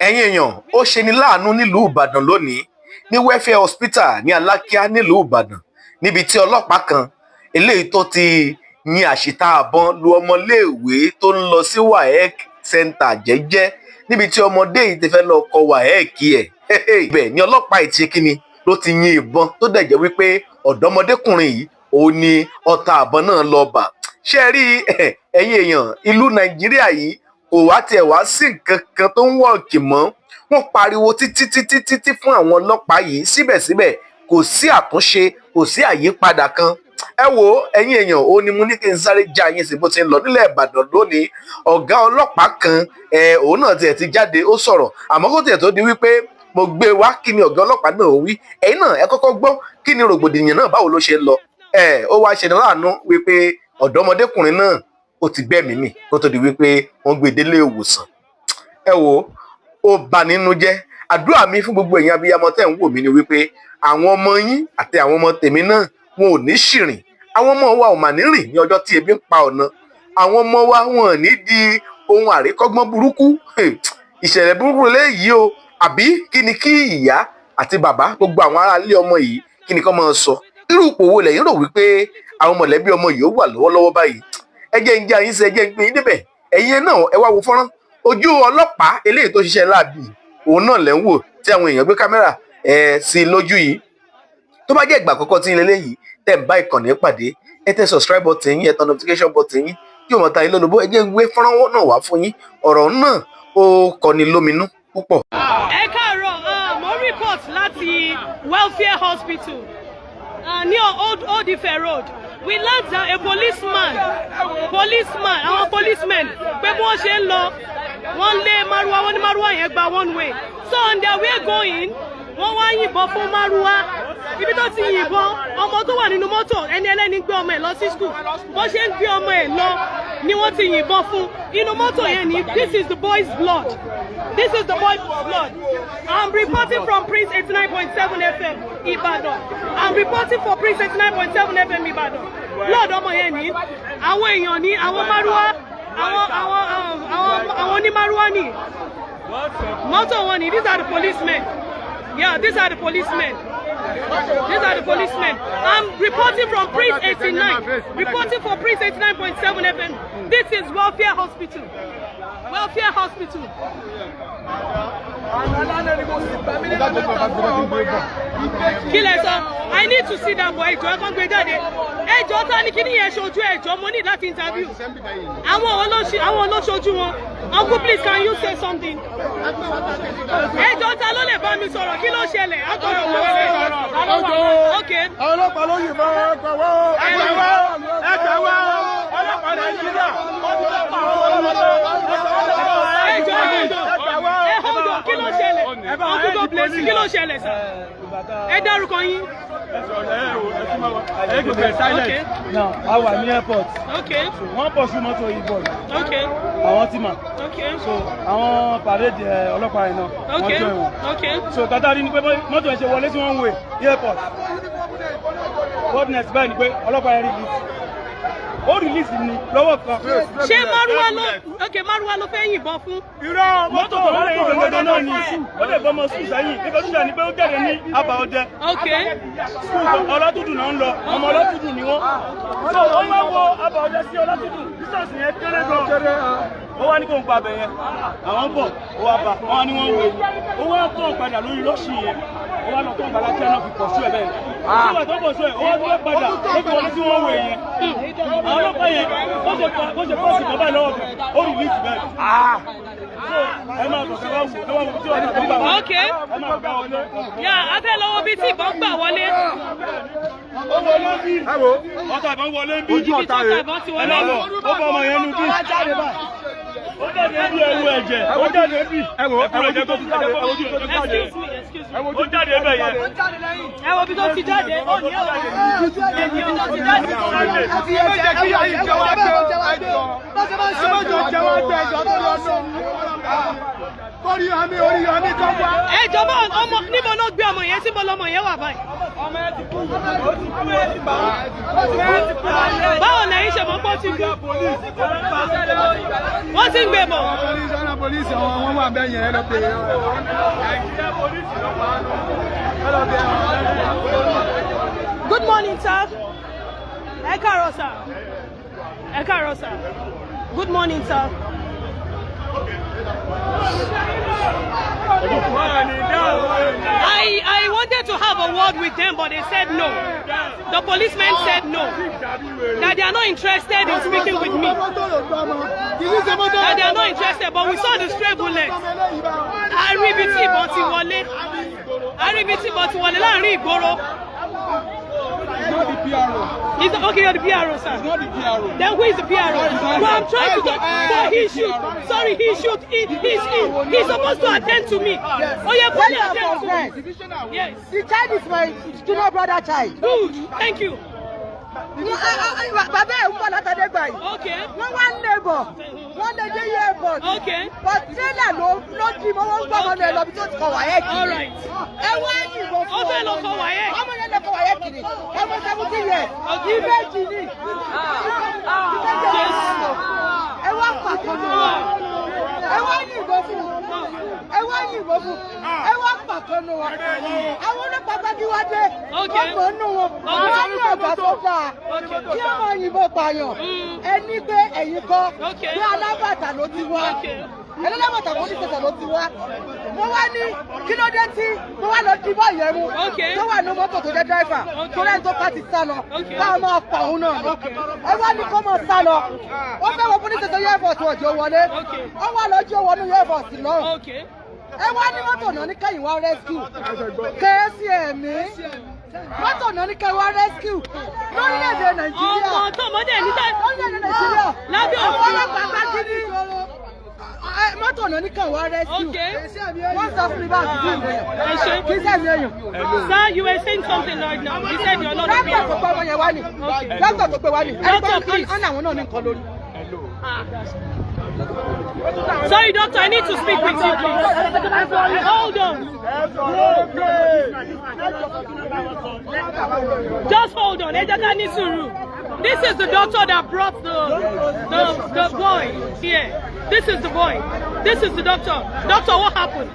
ẹ̀yin èèyàn ó ṣe ní láàánú nílùú Ìbàdàn lónìí ní welfare hospital ní Alákíá nílùú Ìbàdàn níbi tí ọlọ́pàá kan eléyìí tó ti yin àṣìta àbọn lu ọmọléèwé tó ń lọ sí WAEC center jẹ́jẹ́ níbi tí ọmọdé yìí ti fẹ́ lọ kọ WAEC ẹ̀ ibẹ̀ ni ọlọ́pàá yìí ti kíni ló ti yin ìbọn tó dẹ̀ jẹ́ wípé ọ̀dọ́mọdékùnrin yìí òun ni ọta àbọn náà lọ bà. ṣé rí ẹ̀yin èèyàn ìlú Nàìjíríà yìí kò wá tiẹ̀ wá sí nǹkan kan tó ń wọ̀ọ̀kì mọ́. Wọ́n pariwo títí fún àwọn ọlọ́pàá yìí síbẹ̀síbẹ̀ kò sí àtúnṣe kò sí àyípadà kan. Ẹ wo ẹ̀yin èèyàn ó ní mo ní kí n sáré já yín sí bó ti ń lọ nílẹ̀ Ìbàdàn lónìí. Ọ̀gá ọlọ́pàá kan òun náà tiẹ̀ ti jáde ó sọ̀rọ̀ àmọ́ kó tiẹ̀ tó di wípé mo gbé wá kí ni ọ̀gá ọlọ́pàá náà wí. Ẹ̀yin náà ẹ kọ́kọ́ gbọ́ kí ni rògbòdìyàn náà báwo ló ṣe ń lọ. Ó wá ṣe ní láàánú wípé ọ̀dọ́mọdékùnrin náà ó ti gbẹ́mìí mì kó tó di wípé wọ́n gbé délé ìwòsàn. Ẹ wo ó bà nínú jẹ́. Àdúrà mi fún gbogbo èèyàn abiyamọ tẹ́ ń wò mí ni wípé àwọn ọmọ yín àti àwọn ọmọ tèmi náà wọn ò ní ṣìrìn. Àwọn ọmọ wa ò mà ní rìn ní ọjọ́ tí ebi ń pa ọ̀nà. Àwọn ọmọ wa wọn ò ní di ohun àríkọ́gbọ́n burúkú. Ìṣẹ̀lẹ̀ burúkú léyìí o àbí kí ni kí ìyá àti bàbá gbogbo àwọn ará ilé ọmọ yìí kí ni kán máa sọ. Irú ipò wo lẹ̀yin rò wípé àwọn mọ̀lẹ́bí ọmọ yìí ó wà lọ́wọ́lọ́wọ́ báyìí. Ẹ jẹ́ ń jẹ́ àyín sí ẹ jẹ́ ń gbé yín débẹ̀. Ẹ̀yin náà ẹ wá wo fọ́nrán ojú ọlọ́pàá eléyìí tó ṣiṣẹ́ láàbì òun náà lẹ́ ń wò tí àwọn èèyàn gbé kámẹ́rà sí lójú yìí. Tó bá jẹ́ ìgbà àkọ́kọ́ tí ń lélẹ́yìí tẹ́ ń bá ìkànnì pàdé ẹ tẹ subscribe button yín ẹ tẹ notification button yín kí o mọ̀ ta ilé olóbó ẹ jẹ́ ń gbé fọ́nrán náà wá fún yín. Ọ̀rọ̀ náà ó kọni lóminú púpọ̀. Ẹ káàárọ̀ mo report láti welfare hospital near Old Ife Road. We learned that a policemen àwọn policemen pé bí wọ́n ṣe ń lọ wọ́n lé márúwá wọ́n ní márúwá yẹn gba one way so on their way going wọ́n wá yìnbọn fún márúwá ibi tó ti yìnbọn ọmọ tó wà nínú mọ́tò ẹni ẹlẹ́ni gbé ọmọ ẹ̀ lọ sí school bó ṣe ń gbé ọmọ ẹ̀ lọ ni wọ́n ti yìnbọn fún inú mọ́tò yẹn ni this is the boy's blood. This is the boy's blood. I'm reporting from Prince 89.7 FM Ìbàdàn. I'm reporting for Prince 89.7 FM Ìbàdàn. Blood ọmọ yẹn ni àwọn èèyàn ní àwọn márúwá àwọn onímárúwá ni mọ́tò wọn ni these are the policemen. Yeah, these are the policemen. These are the policemen. I'm reporting from Prince 89. Reporting for Prince 89.7 FM. This is welfare hospital. Welfare hospital. I need to see that boy. Ẹjọ́ ta ni kíní yẹn ṣojú ẹjọ́ mo ní láti interview. Àwọn olóṣojú wọn. Uncle, please, can you say something? Ẹjọ́ ta ló lè bá mi sọ̀rọ̀ kí ló ṣẹlẹ̀? Okay. Àwọn ọlọ́pàá ló yìnbọn ẹgbẹ̀wọ́. Ọlọ́pàá Nàìjíríà. Hold on, kí ló ṣẹlẹ̀? Uncle, God bless you. Kí ló ṣẹlẹ̀ sir? Ẹ dárúkọ yín. Okay. Now, I was near airport. Okay. So, one person mọ́tò yìnbọn. Okay. Àwọn tí mà. Okay. So, àwọn parade ọlọ́pàá yẹn náà. Okay. Okay. So, tata rí ni pé mọ́tò yẹn ṣe wọlé sí one way airport. What next báyìí ni pé ọlọ́pàá yẹn release. Ó release ni lọ́wọ́ kan. Ṣé Márúwá ló fẹ́ yìnbọn fún? Irọ́ mọ́tò tó lọ́rẹ̀ yìí gbẹ̀gbẹ̀ náà ni. Ó lè bọ́ ọmọ sùn sẹ́yìn. Nígbà tó ṣe ni pé ó jáde ní àbá ọdẹ. Okay. Ọlátúndùn náà ń lọ. Ọmọ Ọlátúndùn ni wọ́n. So, wọ́n máa wo àbá ọdẹ sí Ọlátúndùn. Distance yẹn kéré gan. Ó wá ní kó ń pa abẹ yẹn. Àwọn ń bọ̀. Ó wá bá. Wọ́n á ní wọ́n ń wé. Ó wá tán padà lórí lọ́ọ̀ṣì yẹn. Ó wá lọ tán padà kí ẹná fi pọ̀ sí ẹ̀ bẹ́ẹ̀. Nígbà tó pọ̀ sí ẹ̀, ó wá tán padà. Ó fi wọlé sí wọ́n wé yẹn. Àwọn ọlọ́pàá yẹn bó ṣe pọ́ọ̀sì bàbá lọ́wọ́ bẹ̀ ó rí líìtì bẹ́ẹ̀. Ẹ máa bọ̀ kẹ́ wá wò tí wọ́n ti gbà wọlé. Okay. Ẹ máa gbà wọlé. Yà á fẹ́ lọ́wọ́ bí tí ìbọn gbà wọlé. Ó wọlé bí. Ẹ wo ọ̀tá ìbọn wọlé bí. Ojú ọ̀tá rẹ̀. Ẹ máa bọ̀ ó bọ̀ ọmọ yẹn nu bí. Ó jáde bí ẹwu ẹ̀jẹ̀. Ó jáde bí. Ẹ wo ẹ̀jẹ̀ tó ti jáde. Ó jáde bẹ́ẹ̀ yẹn. Ẹ wo bí tó ti jáde. Ó ní ẹ̀wọ̀n tó ti jáde. Orí àmì tó wá. Ẹ jọ̀ọ́ ọmọ níbo ló gbé ọmọ yẹn tí mo lọmọ yẹn wà báyìí. Ọmọ ẹ ti kú. Ó ti kú ẹ ti bá. Báwo lẹ́yìn ṣe mọ̀ pé ó ti kú? Wọ́n ti ń gbé bọ̀. Polisi àwọn wà bẹ́ẹ̀ yẹn lọ pé. Good morning, sir. Ẹ káàárọ̀, sir. Ẹ káàárọ̀, sir. Good morning, sir. I wanted to have a word with them, but they said no. The policemen said no. That they are not interested in speaking with me. That they are not interested, but we saw the stray bullet. Aribiti bọ̀tí wọlé láàrin ìgboro. It's not the PRO. Okay, you're the PRO, sir. It's not the PRO. Then who is the PRO? Well, I'm trying to get. But he should. Sorry, he should. He's supposed to attend to me. Yes. Oh yeah, please attend to me. Yes. The child is my junior brother child. Good. Thank you. Bàbá ẹ̀ ń bọ̀ látàdégbà yìí. Okay. Wọ́n wá ń labour. Wọ́n lè dé airport. Okay. But trailer ló di mọ́ wọ́n ń gbọ́ ọmọ náà lọ bí tó ti kọ wáyé kiri. All right. Ẹ wá yìnbọn fún Ó fẹ́ lọ kọ wáyé. ọmọ yẹn lè kọ wáyé kiri. Ọmọ 17 years. Ìbejì ni. Ẹ wá pàtó ní wọn. Ẹ wá yìnbọn fún wọn. Ẹ wá yìnbọn fún. Ẹ wá pàtó ní wọn. Àwọn onípa bájú wá dé. Ọmọ nù wọn. Àwọn ní ọ̀gá tó dáa. Kí ọmọ yìnbọn pààyàn. Ẹni pé ẹ̀yin kọ́. Bí alábàtà ló ti wá. Alábàtà kò ní tẹ̀sán ló ti wá. Mo wá ní kí ló dé tí mo wá lọ di bọ́ọ̀lù yẹn mú. Tó wà ní mọ́tò tó jẹ́ dráìfà. Tó lẹ́yìn tó bá ti sá lọ. Báwo máa pa òun náà. Ẹ wá ní kó máa sá lọ. Ó fẹ́ wọ fún ní tẹ̀sán yẹ́fọ̀sì ọ̀jọ̀ wọlé. Ó wá lọ jí owó ní yẹ́fọ̀sì lọ́rùn. Ẹ wá ní mọ́tò náà ní kẹ́yìn wá rescue. Kẹ́sì ẹ̀mí. Mọ́tò náà ní kẹ́yìn wá rescue. Lórílẹ̀-èdè Nàìjíríà. Ọmọ tó mọ́dé ní Lórílẹ̀-èdè Nàìjíríà. Lábẹ́ Àwọn òfin. ọlọ́pàá bá gidi. Mọ́tò náà ní kẹ́yìn wá rescue. Wọ́n sọ fún mi bá àdúgbò ìgbéyàn. Kì í sẹ́mi èèyàn. Sir, you were saying something right now. You said you're not a Dókítà tó PRO. gbé ọmọ yẹn wá ní. Dókítà tó gbé wá ní. Doctor, please. Ẹni àwọn náà ní nǹkan lórí. Sorry, doctor, I need to speak with you, please. Hold on. Just hold on. This is the doctor that brought the boy here. This is the boy. This is the doctor. Doctor, what happened?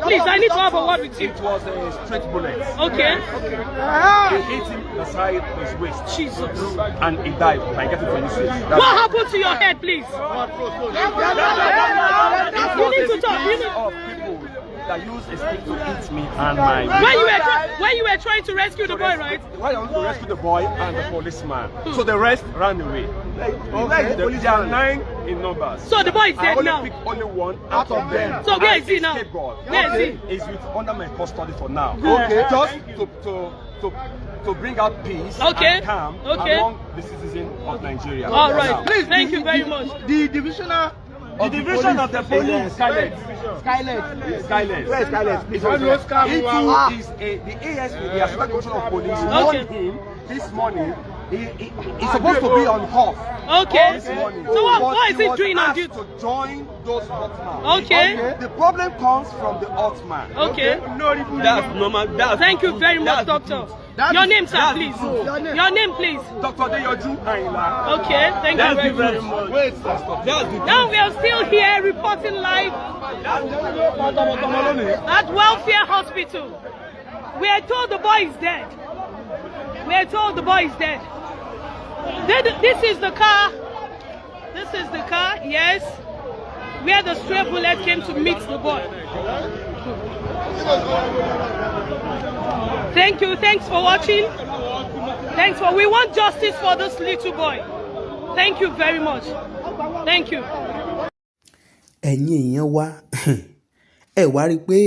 Please, I need to have a word with you. It was a straight bullet. Okay. It hit him the side of his waist. Jesus. And he died by getting from his waist. What happened to your head, please? You need to talk. You need... Of people that use a stick to hit me and my... When you were trying to rescue the boy, right? While I wanted to rescue the boy and the policeman. So the rest ran away. There are 9 in numbers. So the boy is I dead only now. picked only one out of them. So where is he now? Where is he? He's under my custody for now. Okay. Just to bring out peace and calm among the citizens of Nigeria. All right. Please, thank you very much. The division of the police. Skylet. Where is Skylet? It's on those cars. The ASP, the Assistant Commissioner of Police, warned him this morning. He's supposed to be on off. Okay. This morning. So what is he doing on duty? To join those Ottoman. Okay. The problem comes from the Ottoman. Okay. That's normal. Thank you very much, doctor. Your name, sir, please. Your name, please. Dr. Deyoju Ayinla. Okay. Thank you very much. Wait, Now we are still here reporting live at Welfare Hospital. We are told the boy is dead. We are told the boy is dead. This is the car. This is the car, yes, where the stray bullet came to meet the boy. Thank you. Thanks for watching. We want justice for this little boy. Thank you very much. Thank you. Ẹ̀yin èèyàn wa ẹ wá rí i pé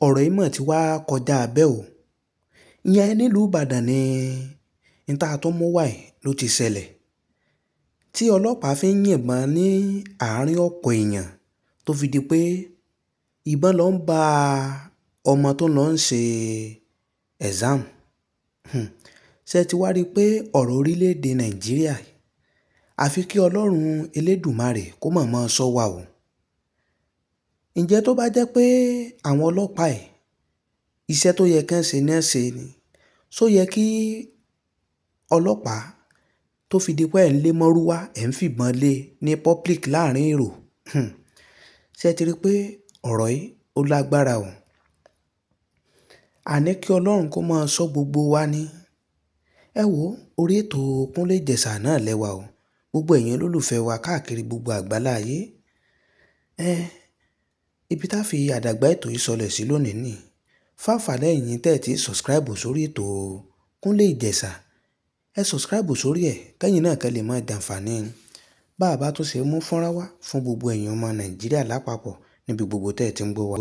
ọ̀rọ̀ ìmọ̀ ti wá kọjá abẹ́ o. Ìyẹn nílùú Ìbàdàn ni níta tó mú wáyé ló ti ṣẹlẹ̀ tí ọlọ́pàá fi ń yìnbọn ní àárín ọ̀pọ̀ èèyàn tó fi di pé ìbọn lọ ń ba ọmọ tó lọ ń ṣe exam. Ṣé ti wá rí i pé ọ̀rọ̀ orílẹ̀-èdè Nàìjíríà àfi kí Ọlọ́run Elédùmarè kó mọ̀ọ́mọ̀ ṣọ́ wa o. ǹjẹ́ tó bá jẹ́ pé àwọn ọlọ́pàá ẹ̀ iṣẹ́ tó yẹ kán ṣe náà ṣe ni ṣó yẹ kí ọlọ́pàá tó fi di pé ẹ̀ ń lé mọ́rúwá ẹ̀ ń fìbọn lé ní public láàrin èrò ṣé ẹ ti rí i pé ọ̀rọ̀ yìí ó lágbára o. Àní kí Ọlọ́run kó máa ṣọ́ gbogbo wa ní. Ẹ wo orí ètò Kúnlé Ìjẹ̀ṣà náà lẹ́wà o, gbogbo ẹ̀yin olólùfẹ́ wa káàkiri gbogbo àgbáláyé. Ibi tá fi àdàgbà ètò yìí sọlẹ̀ sí lónìí nì. Fáǹfààní ẹ̀yin tẹ́ ẹ ti subscribe sórí ètò Kúnlé Ìjẹ̀ṣà, ẹ subscribe sórí ẹ̀ kẹ́yìn náà kẹ́ lè máa jàǹfààní bá a bá tún ṣe mú fọ́nrán wá fún gbogbo ẹ̀yin ọmọ Nàìjíríà lápapọ̀ níbi gbogbo tẹ́ ẹ ti ń gbọ́ wa.